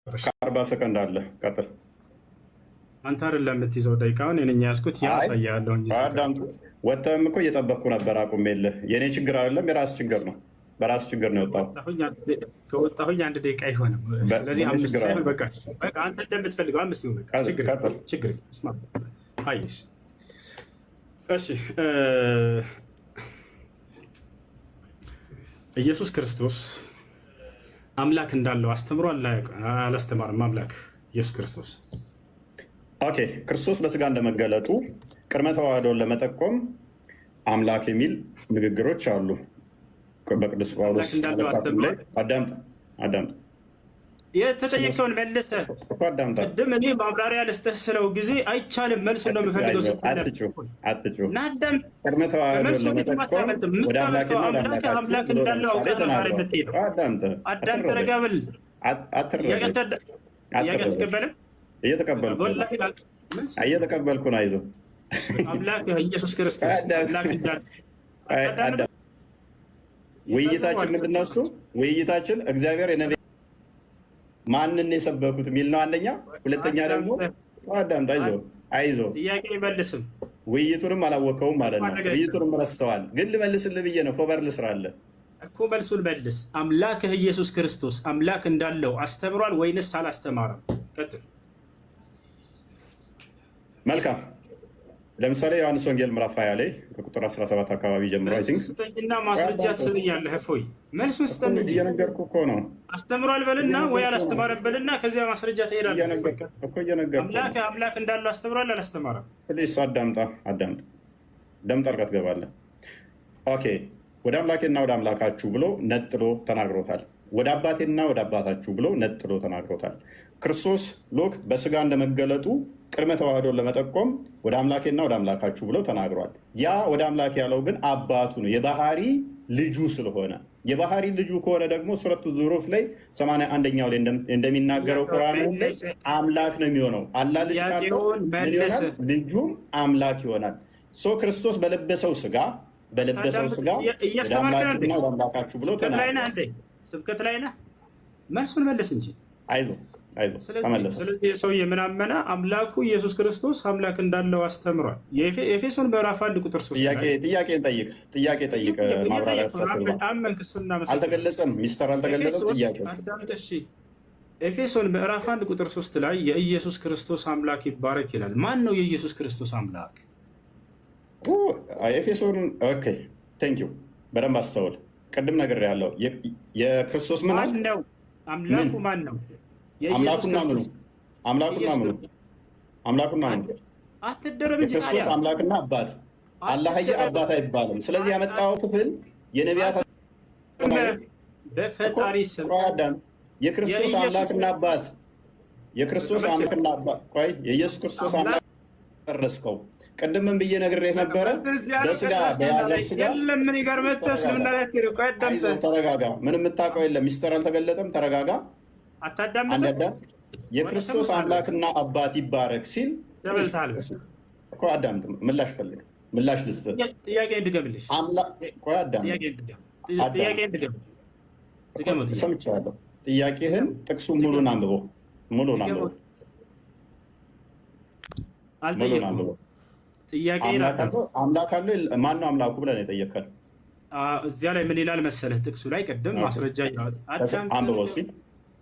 ከ40 ሰከንድ አለ። ቀጥል። አንተ አይደለም የምትይዘው ደቂቃውን እኔ ያዝኩት። ያሳያለሁ እንጂ አዳምጡ። ወጥተህም እኮ እየጠበቅኩ ነበር። አቁሜልህ። የእኔ ችግር አይደለም፣ የራስ ችግር ነው። በራስ ችግር ነው የወጣው። ከወጣሁኝ 1 ደቂቃ አይሆንም። ስለዚህ 5 ሳይሆን በቃ አንተ እንደምትፈልገው 5 ይሁን። ችግር ስማ። አይሽ እሺ፣ ኢየሱስ ክርስቶስ አምላክ እንዳለው አስተምሯል አላስተማርም? አምላክ ኢየሱስ ክርስቶስ ኦኬ። ክርስቶስ በስጋ እንደመገለጡ ቅድመ ተዋህዶን ለመጠቆም አምላክ የሚል ንግግሮች አሉ በቅዱስ ጳውሎስ ላይ። አዳምጥ። የተጠየቀውን መልሰህ ቅድም እኔ ማብራሪያ ልስጥህ ስለው ጊዜ አይቻልም መልሱን ነው የምፈልገው። አትጩህ። ቅድመ ተዋህዶን ለመጠቆም ወደ አምላክና ወደ አምላክ እንዳለው አውቀህ ነው የምትሄደው። አዳምጥ። ረጋ በል። እየተቀበልኩ ነው። አይዞህ። አምላክ ኢየሱስ ክርስቶስ ውይይታችን ምንድን ነው? እሱ ውይይታችን እግዚአብሔር የነቢያት ማንን የሰበኩት የሚል ነው። አንደኛ። ሁለተኛ ደግሞ አዳምጥ። አይዞህ። ጥያቄ ይመልስም። ውይይቱንም አላወቀውም ማለት ነው። ውይይቱንም ረስተዋል። ግን ልመልስልህ ብዬ ነው። ፎበር ልስራለህ እኮ መልሱን መልስ። አምላክህ ኢየሱስ ክርስቶስ አምላክ እንዳለው አስተምሯል ወይንስ አላስተማረም? ቀጥል። መልካም። ለምሳሌ ዮሐንስ ወንጌል ምዕራፍ 20 ላይ ከቁጥር 17 አካባቢ ጀምሮ ስጠኝና ማስረጃ ትስብኛለህ። እፎይ መልሱን ስጠኝ። እየነገርኩህ እኮ ነው። አስተምሯል በልና ወይ አላስተማረም በልና ከዚያ ማስረጃ ትሄዳለህ እኮ። እየነገርኩህ አምላክ እንዳለው አስተምሯል አላስተማረም? ፕሊስ አዳምጥ። ደም ጠርቀህ ትገባለህ። ኦኬ። ወደ አምላኬና ወደ አምላካችሁ ብሎ ነጥሎ ተናግሮታል። ወደ አባቴና ወደ አባታችሁ ብሎ ነጥሎ ተናግሮታል። ክርስቶስ ሎክ በስጋ እንደመገለጡ ቅድመ ተዋህዶን ለመጠቆም ወደ አምላኬና ወደ አምላካችሁ ብሎ ተናግሯል። ያ ወደ አምላክ ያለው ግን አባቱ ነው፣ የባህሪ ልጁ ስለሆነ። የባህሪ ልጁ ከሆነ ደግሞ ሱረቱ ዙሩፍ ላይ 81ኛው ላይ እንደሚናገረው ቁርአን ላይ አምላክ ነው የሚሆነው። አላህ ልጅ ካለው ምን ይሆናል? ልጁም አምላክ ይሆናል። ክርስቶስ በለበሰው ስጋ ወደ አምላክና ወደ አምላካችሁ ብሎ ተናግሯል። ስብከት ላይ ነህ። መልሱን መልስ እንጂ። አይዞህ ተመለስ። ስለዚህ ሰውዬ ምን አመነ? አምላኩ ኢየሱስ ክርስቶስ አምላክ እንዳለው አስተምሯል። የኤፌሶን ምዕራፍ 1 ቁጥር 3 ጥያቄ ጠይቅ። ማብራሪያ አልተገለጸም። ሚስተር አልተገለጸም። ጥያቄ ኤፌሶን ምዕራፍ 1 ቁጥር 3 ላይ የኢየሱስ ክርስቶስ አምላክ ይባረክ ይላል። ማን ነው የኢየሱስ ክርስቶስ አምላክ? ኤፌሶን ኦኬ፣ ቴንክ ዩ። በደንብ አስተውል። ቅድም ነገር ያለው የክርስቶስ ምን ነው? አምላኩ ማን ነው? አምላኩና ምኑ አትደረብ እንጂ የክርስቶስ አምላክና አባት። አላህዬ አባት አይባልም። ስለዚህ ያመጣው ክፍል የነቢያት በፈጣሪ ስም የክርስቶስ አምላክና አባት ቆይ፣ የኢየሱስ ክርስቶስ አምላክ ደረስከው። ቅድምም ብዬ ነግሬህ ነበረ። በስጋ በያዘር ስጋ ተረጋጋ። ምንም የምታውቀው የለም። ሚስጥር አልተገለጠም። ተረጋጋ። የክርስቶስ አምላክና አባት ይባረክ ሲል እኮ አዳምጥ። ምላሽ ፈልግ። ምላሽ ልስጥ። ጥያቄ እንድገምልሽ። ሰምቻለሁ። ጥያቄህን ጥቅሱ ሙሉን አንብበው። አምላክ አለ። ማነው አምላኩ ብለህ ነው የጠየቀን? እዚያ ላይ ምን ይላል መሰለህ? ጥቅሱ ላይ ቅድም ማስረጃ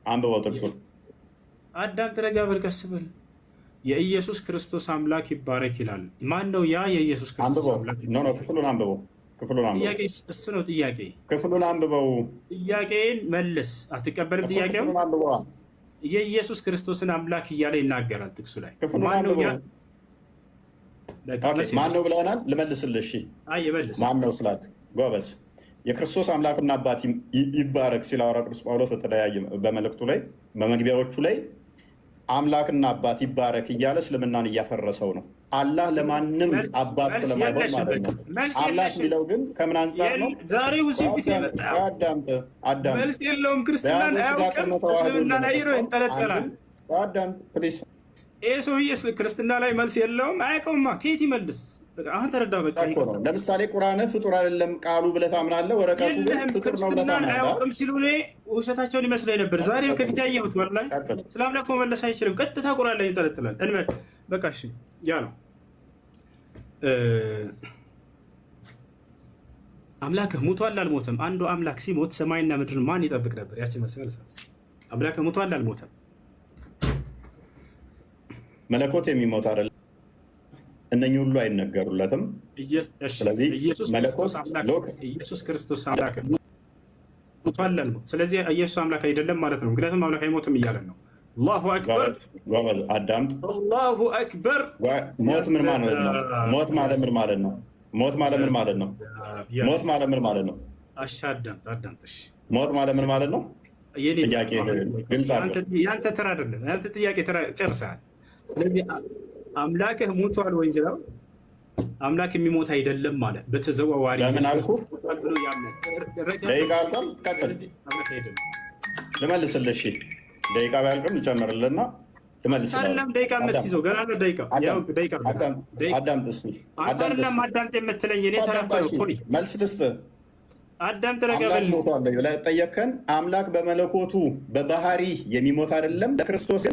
አንብበው ጥቅሱን። አዳምጥ፣ ረጋ በል፣ ቀስ በል። የኢየሱስ ክርስቶስ አምላክ ይባረክ ይላል። ማን ነው ያ የኢየሱስ ክርስቶስ አምላክ? ክፍሉን አንብበው። እሱ ነው ጥያቄ። ክፍሉን አንብበው። ጥያቄን መልስ። አትቀበልም? ጥያቄው የኢየሱስ ክርስቶስን አምላክ እያለ ይናገራል ጥቅሱ ላይ። ማን ነው ብለናል? ልመልስልህ። ማን ነው ስላት ጎበዝ። የክርስቶስ አምላክና አባት ይባረክ ሲል ሐዋርያው ቅዱስ ጳውሎስ በተለያየ በመልእክቱ ላይ በመግቢያዎቹ ላይ አምላክና አባት ይባረክ እያለ እስልምናን እያፈረሰው ነው። አላህ ለማንም አባት ስለማይሆን ማለት ነው። አላህ የሚለው ግን ከምን አንጻር ነው? ዛሬ ውሲፊት አዳምጥ። መልስ የለውም። ክርስትናን አያውቅም። እስልምና ላይ ይንጠለጠላል። አዳምጥ ፕሊስ። ይህ ሰውዬ ክርስትና ላይ መልስ የለውም። አያውቀውማ። ከየት ይመልስ? አሁን ተረዳሁ። በቃ ነው። ለምሳሌ ቁርአን ፍጡር አይደለም ቃሉ ብለህ ታምናለህ፣ ወረቀቱ ግን ፍጡር ነው ብለህ ታምናለህ። አያውቅም ሲሉ እኔ ውሸታቸውን ይመስለኝ ነበር። ዛሬም ከፊት ያየሁት ወላሂ ስለ አምላክ መመለስ አይችልም። ቀጥታ ቁርአን ላይ ይንጠለጥላል። እንበል በቃ እሺ፣ ያ ነው አምላክህ ሙቷል አልሞተም? አንዱ አምላክ ሲሞት ሰማይና ምድርን ማን ይጠብቅ ነበር? ያችን መልስ መልሳት። አምላክህ ሙቷል አልሞተም? መለኮት የሚሞት አይደለም። እነኚህ ሁሉ አይነገሩለትም። ስለዚህ ኢየሱስ ክርስቶስ አምላክ ሙቷል አልሞተም። ስለዚህ ኢየሱስ አምላክ አይደለም ማለት ነው። ምክንያቱም አምላክ አይሞትም እያለን ነው። አላሁ አክበር። አዳምጥ። አላሁ አክበር። ሞት ምን ማለት ነው? ሞት ማለት ምን ማለት ነው? ሞት ማለት ምን ማለት ነው? ሞት ማለት ምን ማለት ነው? አዳምጥ። ሞት ማለት ምን ማለት ነው? ጥያቄ ግልጽ አድርገው። ያንተ ተራ አይደለም። ያንተ ጥያቄ ተራ ጨርሰሃል። ስለዚህ አምላክህ ሞቷል ወይ ይላል። አምላክ የሚሞት አይደለም ማለት በተዘዋዋሪ ለምን አልኩ? ደቂቃ አልቋል። ቀጥል። ልመልስልህ። እሺ ደቂቃ ቢያልቅም ልጨምርልህና ልመልስልህ። አይደለም ደቂቃ የምትይዘው ገና ነው። ደቂቃ አዳምጥ እስኪ። አዳምጥ የምትለኝ እኔ ተረጋግኩ። መልስ ልስጥህ። አዳምጥ። ረጋበል ጠየቅከን። አምላክ በመለኮቱ በባህሪ የሚሞት አይደለም። ለክርስቶስ